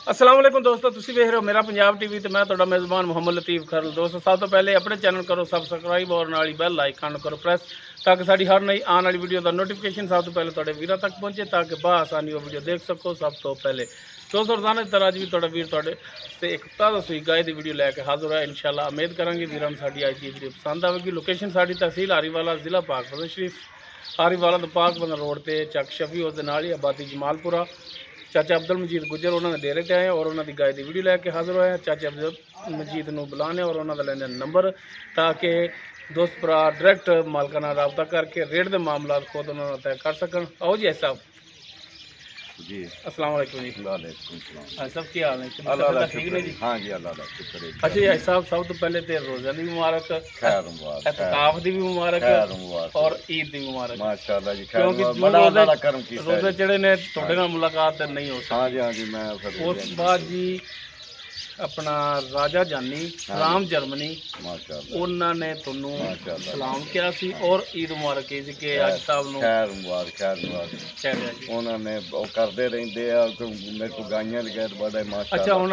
अस्सलाम वालेकुम दोस्तों, तुसी वेख रहे हो मेरा पंजाब टीवी ते मैं तुहाडा मेज़बान मोहम्मद लतीफ़ खरल। दोस्तों सब तो पहले अपने चैनल करो सब्सक्राइब और नाल बैल आइकन करो प्रेस ताकि साड़ी हर नई आने वाली वीडियो का नोटिफिकेशन सब तो पहले तुहाडे वीरां तक पहुंचे ताकि बआसानी वो वीडियो देख सको। सब तो पहले दोस्तों रोजाना की तरह अज भी तुहाडा वीर तुहाडे ते एक ताज़ा सूई गाय की वीडियो लैके हाजिर है। इंशाअल्लाह उम्मीद करांगे वीरां साडी अज की वीडियो पसंद आएगी। लोकेशन साडी तहसील आरीवाला जिला पाक फतेह शरीफ, आरीवाला तो पाक बंदर रोड पर चक शफी उस आबादी जमालपुरा। चाचा अब्दुल मजीद गुजर उन्होंने डेरे ते आए और उन्होंने गाय की वीडियो लैके हाजिर होया। चाचा अब्दुल मजीद को बुलाने और उन्होंने लेने नंबर ताकि दोस्त भरा डायरैक्ट मालका नाल रबता करके रेट के मामला खुद उन्होंने तय कर सकन। आओ जी साहब जी, अस्सलाम वालेकुम जी। वालेकुम सलाम। सब की हाल है? अल्लाह ठीक ने जी? हाँ जी, अल्लाह दा शुक्र है। अच्छा जी साहब, सब तो पहले तो रोज़ा की मुबारक, खैर मुबारक, एतकाफ की भी मुबारक खैर मुबारक और ईद की मुबारक। माशाअल्लाह जी, खैर क्योंकि मुबारक, बड़ा अल्लाह दा करम कीता है। रोज़े चढ़े ने तुहाडे नाल मुलाकात नहीं हो सकती। हाँ जी, हाँ जी, मैं उस बाद जी अपना राजा जानी राम जर्मनी माशाअल्लाह उन्होंने तुहानू माशाअल्लाह सलाम किया सी और ईद मुबारक की सी कि अज साहब नू खैर मुबारक, खैर मुबारक। कह रहा जी। उन्होंने वो करते रहते हैं मेरे को गाइयां बगैर बड़े माशाअल्लाह। अच्छा हुण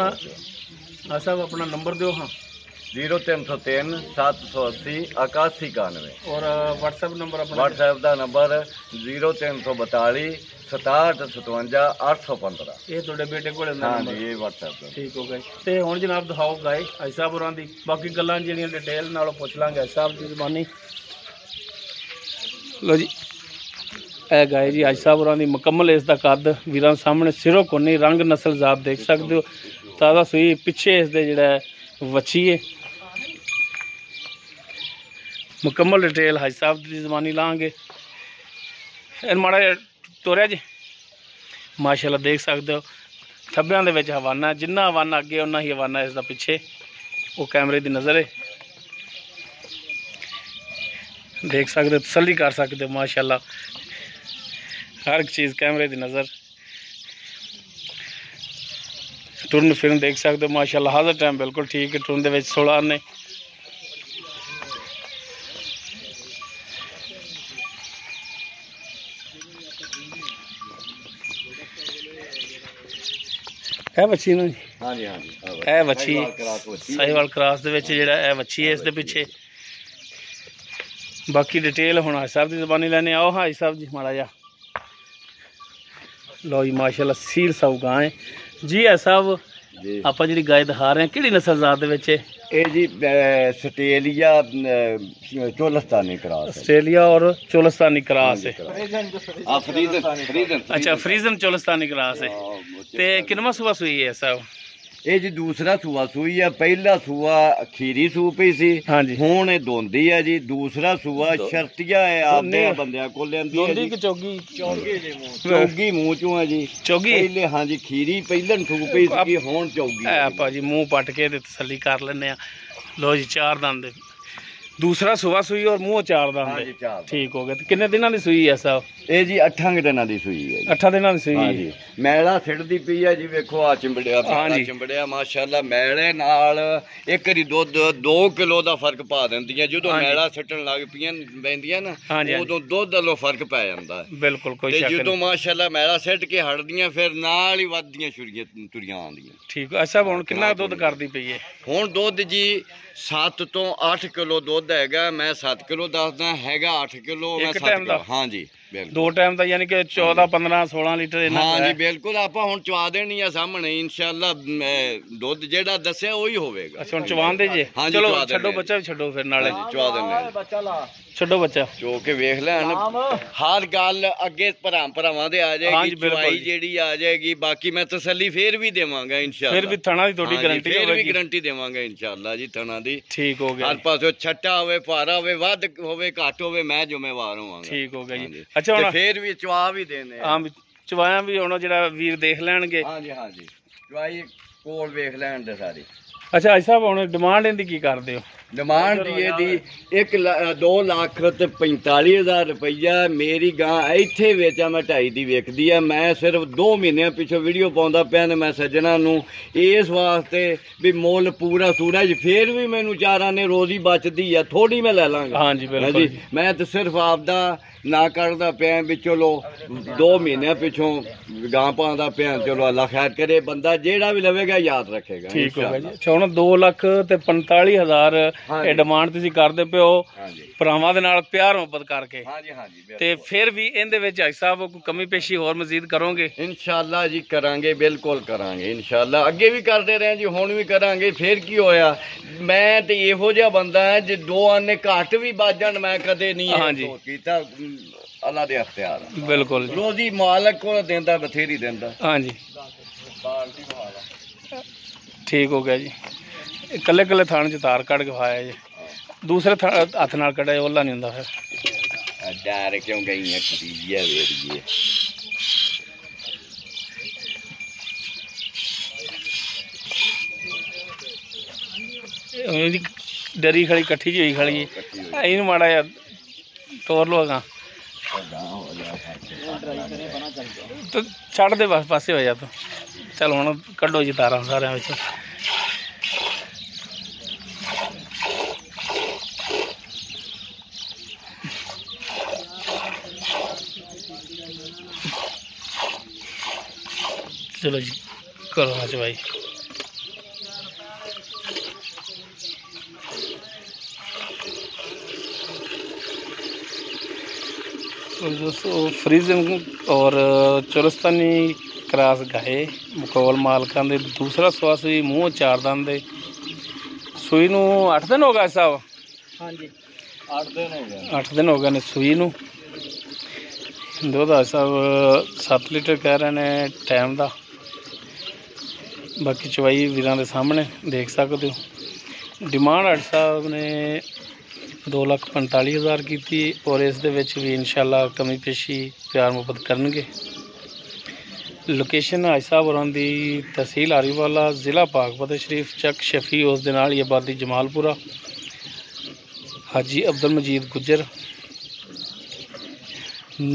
साहब अपना नंबर दो। हाँ 0303 780 8191 और व्हाट्सएप नंबर अपना? व्हाट्सएप का नंबर 0342 67 57 815। ये थोड़े बेटे को हाँ जी, ये व्हाट्सएप का। ठीक हो गए। तो हुण जनाब दिखाओ गाय अज साहब होरां दी, बाकी गल्लां जिहड़ियां डिटेल नालों पुछ लांगे अज साहब की ज़बानी। लो जी ए गाय जी अज साहब होरां दी मुकम्मल इसका कद वीरां सामने सिरों कोनी रंग नस्ल जात देख सकते हो। ताज़ा सूई पिछे इसके जिहड़ा वच्छी है। मुकम्मल डिटेल हाजी साहब की ज़बानी लाँगे। माड़ा तोरिया जी माशाल्लाह देख सकते हो थब्बियां दे विच हवाना, जिन्ना हवाना अगे उन्ना ही हवाना इसका पिछे। वो कैमरे की नज़र है, देख सकते हो, तसल्ली कर सकते हो। माशाल्लाह हर एक चीज़ कैमरे की नज़र। टुरन फिरन देख सकते हो माशाल्लाह हर टाइम बिल्कुल ठीक है। टुरन दे विच 16 आने। है वच्छी ना? हाँ जी, हाँ जी, है वच्छी साहिवाल क्रॉस दे विच जिहड़ा है वच्छी है इसके पिछे। बाकी डिटेल हुण हाजी साहब की ज़बानी लैने। आओ हाजी साहब जी माड़ा जा। लो जी माशाल्लाह सील साहब गाय जी है साहब। आप जी गाय दिखा रहे हैं कि नस्ल जात दे विच? ये जी ऑस्ट्रेलिया चोलस्तानी क्रॉस, ऑस्ट्रेलिया और चोलस्तानी क्रॉस है। अच्छा फ्रीजन चोलस्तानी क्रॉस है। ते किनवा सूआ सूई है साहब? ये जी दूसरा सूआ सूई है। पहला सूआ खीरी सू पई सी, हाँ जी, हुण ये दोंदी है जी। दूसरा सूआ शर्तिया है आपदे बंदियां को लेंदी है जी। चौगी चौगी मुंह चों है जी। चौगी पहले हाँ जी खीरी पहलन सू पई सी, हुण चौगी है। आपा जी मुंह पट के तसली कर लेने। लो जी चार दंद दूसरा सुबह सूई और मुँह चार दंद। ठीक हो गया। तो किन्ने दिनों की सूई है साहब? ये जी 8 दिनों की सूई है। 8 दिनों की सूई हाँ जी। मैला सिड़दी पई है जी, वेखो आ चिंबड़िया। हाँ जी चिंबड़िया माशाल्लाह मैले नाल एक री दुध 2 किलो का फर्क पा दिंदियां। जो मैला सिटन लग पैंदियां ना उदों दुध वालों फर्क पै जांदा है। बिल्कुल कोई शक नहीं। जो माशाल्लाह मैला सिट के हटदियां फिर नाल ही वधदियां तुरियां आंदियां। ठीक। अच्छा हुण कितना दुध करदी पई है? हुण दुध जी 7 तो 8 किलो दुध हैगा। मैं 7 किलो दसदा हैगा 8 किलो। हाँ जी दो टाइम का यानी कि 14 15 16 लीटर। हाँ जी बिल्कुल। आप हुण चवा देनी है सामने इंशाअल्लाह दुध जेड़ा दस्या वही होवेगा। अच्छा हुण चवान दे जे? चलो छड्डो बच्चा भी छड्डो फिर नाले चवा देने। छड्डो बच्चा चो के वेख लैन। हर गल अगे भरावां दे आ जाएगी, चवाई जेड़ी आ जाएगी। बाकी मैं तसल्ली फिर भी देवांगा इंशाअल्लाह। फिर भी थणा दी थोड़ी गारंटी फिर भी गारंटी देवांगा इंशाअल्लाह जी थणा दी। ठीक हो गया। हर पासों छट्टा होवे भारा होवे वध होवे घट होवे मैं जिम्मेवार होवांगा। ठीक हो गया जी। अच्छा हुण फिर भी चवा भी देने। हां चवाया भी हुण जेड़ा वीर देख लैणगे। हाँ जी, हाँ जी चवाई कोल वेख लैण दे सारी। अच्छा अज साहब हुण डिमांड इहदी की करदे हो? डिमांड दी 2 लाख ते 45,000 रुपया। मेरी गां इत्थे वेचा मैं 2.5 दी वेचदी है। मैं सिर्फ 2 महीने पिछों वीडियो पाउंदा पिया ने मैं सज्जना नूं इस वास्ते भी मुल पूरा सूरज फिर भी मैनू 4 आने रोज़ी बचदी है। थोड़ी मैं लै लांगा। हाँ जी बिल्कुल। मैं तो सिर्फ आपदा ਨਾ ਕਰਦਾ ਪਿਆ ਵੀ ਚਲੋ 2 ਮਹੀਨਿਆਂ ਪਿੱਛੋਂ ਗਾਂ ਪਾਉਂਦਾ ਪਿਆ, ਚਲੋ ਅੱਲਾ ਖੈਰ ਕਰੇ, ਬੰਦਾ ਜਿਹੜਾ ਵੀ ਲਵੇਗਾ ਯਾਦ ਰੱਖੇਗਾ। ਠੀਕ ਹੋ ਗਿਆ ਜੀ। ਅੱਛਾ ਹੁਣ 2,45,000 ਇਹ ਡਿਮਾਂਡ ਤੁਸੀਂ ਕਰਦੇ ਪਿਓ ਭਰਾਵਾਂ ਦੇ ਨਾਲ ਪਿਆਰ ਮੁਹੱਬਤ ਕਰਕੇ। ਹਾਂਜੀ ਹਾਂਜੀ, ਤੇ ਫਿਰ ਵੀ ਇਹਦੇ ਵਿੱਚ ਹਾਜੀ ਸਾਹਿਬ ਕੋਈ ਕਮੀ ਪੇਸ਼ੀ ਹੋਰ ਮਜ਼ੀਦ ਕਰੋਗੇ? ਇਨਸ਼ਾਅੱਲਾ ਜੀ ਕਰਾਂਗੇ, ਬਿਲਕੁਲ ਕਰਾਂਗੇ ਇਨਸ਼ਾਅੱਲਾ। ਅੱਗੇ ਵੀ ਕਰਦੇ ਰਹੇ ਜੀ, ਹੁਣ ਵੀ ਕਰਾਂਗੇ। ਫਿਰ ਕੀ ਹੋਇਆ, ਮੈਂ ਤੇ ਇਹੋ ਜਿਹਾ ਬੰਦਾ ਹੈ ਜੇ 2 ਆਨੇ ਘੱਟ ਵੀ ਵੱਜ ਜਾਣ ਮੈਂ ਕਦੇ ਨਹੀਂ ਇਹ ਕੀਤਾ। ਅੱਲਾ ਦੇ ਅਖਤਿਆਰ ਬਿਲਕੁਲ ਰੋਜ਼ੀ ਮਾਲਕ ਕੋਲ ਦਿੰਦਾ, ਬਥੇਰੀ ਦਿੰਦਾ। ਹਾਂਜੀ ਠੀਕ ਹੋ ਗਿਆ ਜੀ। ਇਕੱਲੇ ਇਕੱਲੇ ਥਾਣ ਚ ਤਾਰ ਕੱਢ ਕੇ ਖਾਇਆ ਜੀ, ਦੂਸਰੇ ਹੱਥ ਨਾਲ ਕੱਢਿਆ ਉਹਲਾ ਨਹੀਂ ਹੁੰਦਾ। ਫਿਰ ਡਰ ਕਿਉਂ ਗਈ ਹੈ ਖਦੀਜਾ ਵੇਰੀਏ। ਡਰੀ ਖੜੀ ਇਕੱਠੀ ਜਿਹੀ ਹੋਈ ਖੜੀ, ਇਹਨੂੰ ਮਾੜਾ ਜਿਹਾ ਤੋਰ ਲੋ ਅਗਾਂ ਤੇ ਛੱਡ ਦੇ, ਬਸ ਪਾਸੇ ਹੋ ਜਾ ਤੂੰ। ਚੱਲ ਹੁਣ ਕੱਢੋ ਜੀ ਤਾਰਾਂ ਸਾਰਿਆਂ ਵਿੱਚ। ਚਲੋ ਜੀ ਕਰੋ ਨਾ ਚਵਾਈ। दोस्तों फ्रीजिंग और चुरस्तानी क्रॉस गाए मुकौल मालकां दे दूसरा सुआ सूई मूँह 4 दंद दे सूई नूं 8 दिन हो गए साहब? हाँ जी 8 दिन हो गए। 8 दिन हो गए ने सूई नूं। दुध साहब 7 लीटर कह रहे हैं टाइम का। बाकी चवाई वीरां दे सामने देख सकते हो। डिमांड अट साहब ने 2,45,000 की और इस भी इंशाल्लाह कमी पेशी प्यार मुहब्बत करनगे। लोकेशन हाजी साहब होरां दी तहसील आरीवाला, ज़िला पाक फतेह शरीफ, चक शफी उस दे नाल आबादी जमालपुरा, हाजी अब्दुल मजीद गुजर।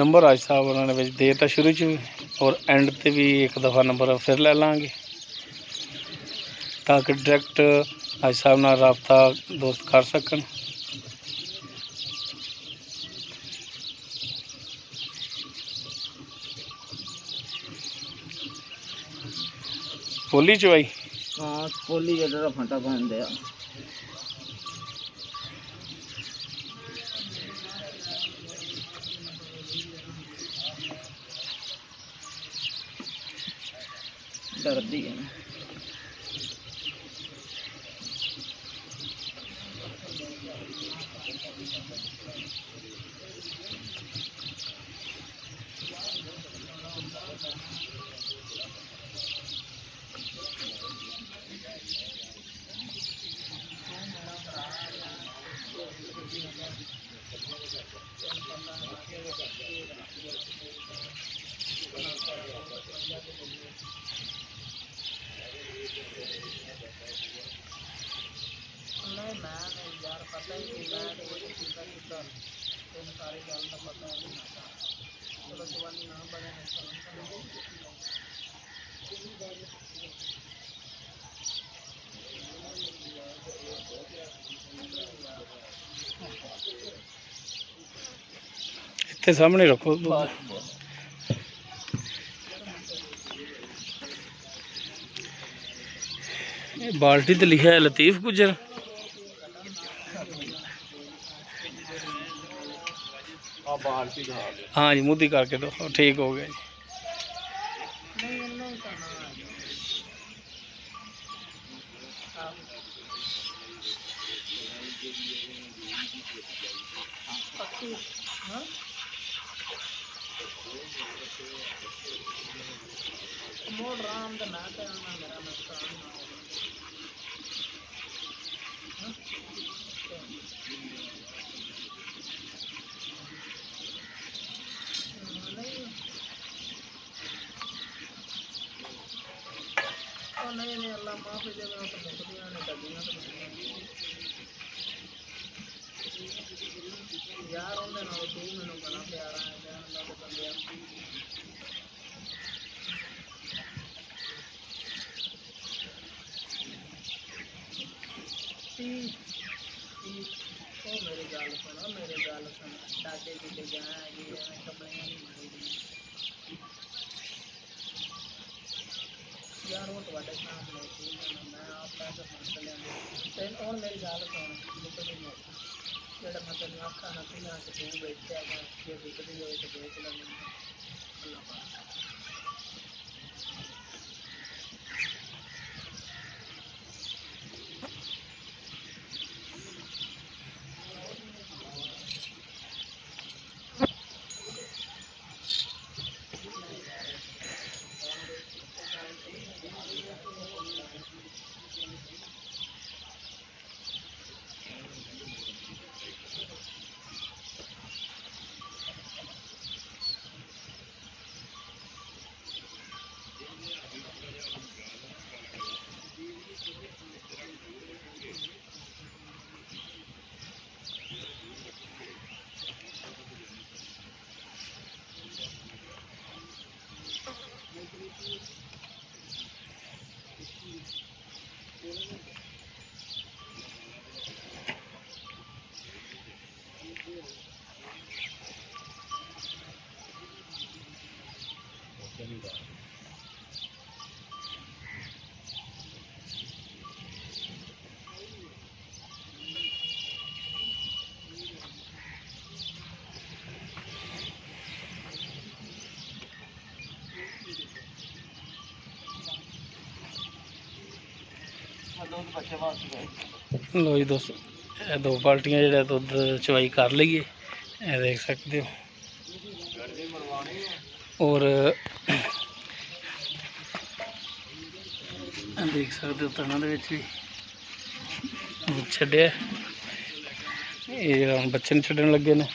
नंबर हाजी साहब होरां ने देता शुरू च और एंड ते भी एक दफ़ा नंबर फिर ले लांगे ताकि डायरैक्ट हाजी साहब नाल राबता दोस्त कर सकन। पोली चवाई हाँ पोली जरा फटा बन दिया। डरदी है इतने सामने रखो। बाल्टी तो लिखा है लतीफ गुजर। हाँ जी मुद्दी करके दो, ठीक हो गया जी। मोड़ राम का ना करना मेरा नुकसान ना हो। नहीं अल्लाह माफ जगह तो मुकदियां ने कदियां तो यार उन्हें ना तू मैनू बड़ा प्यारा है जान अल्लाह के बंदे मेरी गल सुन ਯਾਰ ਉਹ ਤੁਹਾਡੇ ਸਾਹਮਣੇ ਠੀਕ ਹੈ ਨਾ, ਮੈਂ ਆਪ ਪੈਸੇ ਮੰਗ ਲਿਆਂਦੇ ਤੇ ਹੁਣ ਮੇਰੀ ਗੱਲ ਸੁਣ, ਜਿਹੜਾ ਮੈਂ ਤੈਨੂੰ ਆਖਾਂ ਨਾ ਕਿੰਨਾ ਕਿ ਤੂੰ ਵੇਚਿਆ ਗਾ, ਜੇ ਵਿਕਦੀ ਹੋਏ ਤੇ ਵੇਚ ਲੈਂਦੇ ਅੱਲਾ ਪਾਕ। ਲੋ ਜੀ ਦੋਸਤੋ, ਇਹ ਦੋ ਬਾਲਟੀਆਂ ਜਿਹੜਾ ਦੁੱਧ ਚਵਾਈ ਕਰ ਲਈਏ, ਇਹ ਦੇਖ ਸਕਦੇ ਹੋ। ਔਰ ਦੇਖ ਸਕਦੇ ਹੋ ਤਣਾ ਦੇ ਵਿੱਚ ਵੀ ਛੱਡਿਆ, ਇਹ ਜਿਹੜਾ ਹੁਣ ਬੱਚੇ ਨੂੰ ਛੱਡਣ ਲੱਗੇ ਨੇ।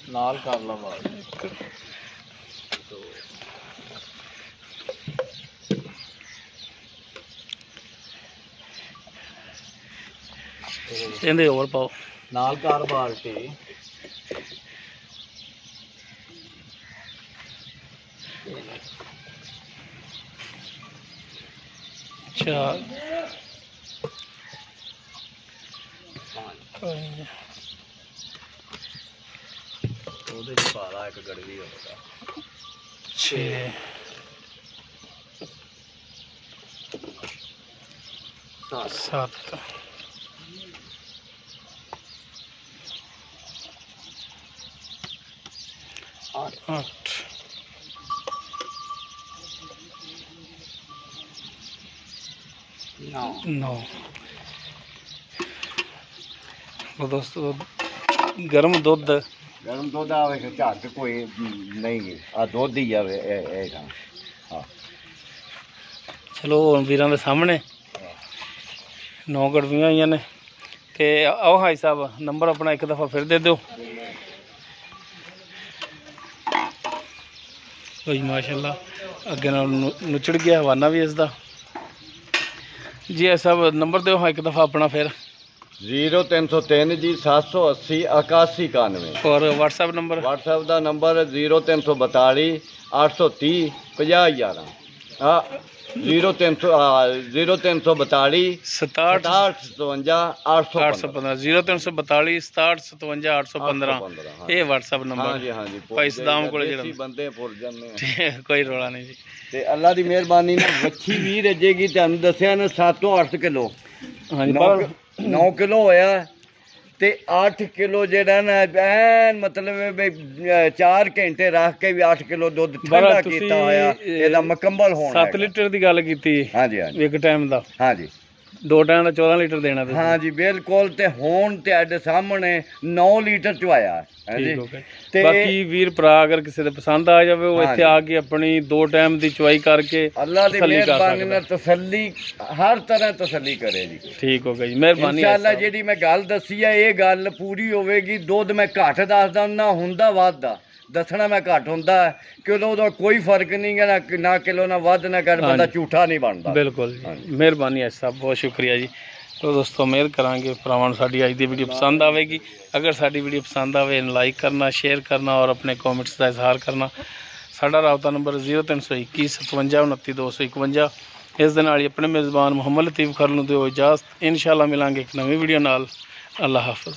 ਨਾਲ ਕਰ ਲਵਾਂ ਇਹਦੇ ਹੋਰ ਪਾਓ, ਨਾਲ ਕਰ ਬਾਲਟੀ। ਚਾਰ ਉਹਦੇ ਚ ਪਾ ਲਾ ਇੱਕ ਗੜਵੀ ਹੋਵੇਗਾ। 6 7 8 9। ਦੋਸਤੋ ਗਰਮ ਦੁੱਧ ਆਵੇ ਝੱਟ ਕੋਈ ਨਹੀਂ, ਆ ਦੁੱਧ ਹੀ ਆਵੇ ਇਹ ਹਾਂ। ਚਲੋ ਹੁਣ ਵੀਰਾਂ ਦੇ ਸਾਹਮਣੇ 9 ਗੜਵੀਆਂ ਆਈਆਂ ਨੇ ਤੇ ਆਓ ਹਾਈ ਸਾਹਿਬ ਨੰਬਰ ਆਪਣਾ ਇੱਕ ਦਫਾ ਫਿਰ ਦੇ ਦਿਓ। ਕੋਈ ਮਾਸ਼ਾਅੱਲਾ ਅੱਗੇ ਨਾਲ ਨੁਚੜ ਗਿਆ ਹਵਾਨਾ ਵੀ ਇਸ ਦਾ ਜੀ। ਇਹ ਸਭ ਨੰਬਰ ਦਿਓ ਹਾਂ ਇੱਕ ਦਫਾ ਆਪਣਾ ਫਿਰ। 0303 ਜੀ 780 8191। ਔਰ WhatsApp ਨੰਬਰ? WhatsApp ਦਾ ਨੰਬਰ 0342 830 5011। ਹਾਂ 0342 67 57 815 0342 67 57 815 ਇਹ WhatsApp ਨੰਬਰ। ਹਾਂਜੀ ਹਾਂਜੀ ਭਾਈ ਸਦਾਮ ਕੋਲ ਜਿਹੜਾ ਬੰਦੇ ਪੁਰ ਜਾਂਦੇ ਕੋਈ ਰੌਲਾ ਨਹੀਂ ਜੀ। ਤੇ ਅੱਲਾ ਦੀ ਮਿਹਰਬਾਨੀ ਨਾਲ ਵੱਛੀ ਵੀ ਰੱਜੇਗੀ, ਤੁਹਾਨੂੰ ਦੱਸਿਆ ਨਾ 7 ਤੋਂ 8 ਕਿਲੋ। ਹਾਂਜੀ 9 ਕਿਲੋ ਹੋਇਆ ਤੇ 8 ਕਿਲੋ ਜਿਹੜਾ ਨਾ ਐਨ ਮਤਲਬ 4 ਘੰਟੇ ਰੱਖ ਕੇ ਵੀ 8 ਕਿਲੋ ਦੁੱਧ ਠੰਡਾ ਕੀਤਾ ਹੋਇਆ, ਇਹਦਾ ਮੁਕੰਮਲ ਹੋਣਾ। 7 ਲੀਟਰ ਦੀ ਗੱਲ ਕੀਤੀ? ਹਾਂਜੀ ਹਾਂਜੀ ਇੱਕ ਟਾਈਮ ਦਾ। ਹਾਂਜੀ 2 ਟਾਈਮ ਦਾ 14 ਲੀਟਰ ਦੇਣਾ ਤੁਸੀਂ। ਹਾਂ ਜੀ ਬਿਲਕੁਲ। ਤੇ ਹੁਣ ਤੁਹਾਡੇ ਸਾਹਮਣੇ 9 ਲੀਟਰ ਚਵਾਇਆ ਹੈ ਜੀ। ਠੀਕ ਹੋ ਗਿਆ। ਬਾਕੀ ਵੀਰ ਭਰਾ ਅਗਰ ਕਿਸੇ ਦੇ ਪਸੰਦ ਆ ਜਾਵੇ ਉਹ ਇੱਥੇ ਆ ਕੇ ਆਪਣੀ 2 ਟਾਈਮ ਦੀ ਚਵਾਈ ਕਰਕੇ ਅੱਲਾ ਦੀ ਤਸੱਲੀ ਕਰ ਮਿਹਰਬਾਨੀ ਸਕਦਾ। ਨਾਲ ਤਸੱਲੀ ਹਰ ਤਰ੍ਹਾਂ ਤਸੱਲੀ ਕਰੇ ਜੀ। ਠੀਕ ਹੋ ਗਿਆ ਜੀ, ਮਿਹਰਬਾਨੀ। ਇਨਸ਼ਾਅੱਲਾ ਜਿਹੜੀ ਮੈਂ ਗੱਲ ਦੱਸੀ ਹੈ ਇਹ ਗੱਲ ਪੂਰੀ ਹੋਵੇਗੀ। ਦੁੱਧ ਮੈਂ ਘੱਟ ਦੱਸਦਾ ਨਾ ਹੁੰਦਾ ਵੱਧਦਾ, ਦੱਸਣਾ ਮੈਂ ਘੱਟ ਹੁੰਦਾ ਕਿਉਂ ਉਹਦਾ ਕੋਈ ਫਰਕ ਨਹੀਂ ਗਾ, ਨਾ ਕਿਲੋ ਨਾ ਵੱਧ ਨਾ ਕਰ, ਬੰਦਾ ਝੂਠਾ ਨਹੀਂ ਬਣਦਾ। ਬਿਲਕੁਲ ਜੀ, ਮਿਹਰਬਾਨੀ ਹੈ ਸਾਹਿਬ, ਬਹੁਤ ਸ਼ੁਕਰੀਆ ਜੀ। ਤੋ ਦੋਸਤੋ ਉਮੀਦ ਕਰਾਂਗੇ ਭਰਾਵਾਂ ਨੂੰ ਸਾਡੀ ਅੱਜ ਦੀ ਵੀਡੀਓ ਪਸੰਦ ਆਵੇਗੀ। ਅਗਰ ਸਾਡੀ ਵੀਡੀਓ ਪਸੰਦ ਆਵੇ ਲਾਈਕ ਕਰਨਾ, ਸ਼ੇਅਰ ਕਰਨਾ ਔਰ ਆਪਣੇ ਕਮੈਂਟਸ ਦਾ ਇਜ਼ਹਾਰ ਕਰਨਾ। ਸਾਡਾ ਰਾਬਤਾ ਨੰਬਰ 0321 57 29 251। ਇਸ ਦੇ ਨਾਲ ਹੀ ਆਪਣੇ ਮੇਜ਼ਬਾਨ ਮੁਹੰਮਦ ਲਤੀਫ ਖਰਲ ਨੂੰ ਦਿਓ ਇਜਾਜ਼ਤ। ਇਨਸ਼ਾਅੱਲਾ ਮਿਲਾਂਗੇ ਇੱਕ ਨਵੀਂ ਵੀਡੀਓ ਨਾਲ। ਅੱਲਾ ਹਾਫਿਜ਼।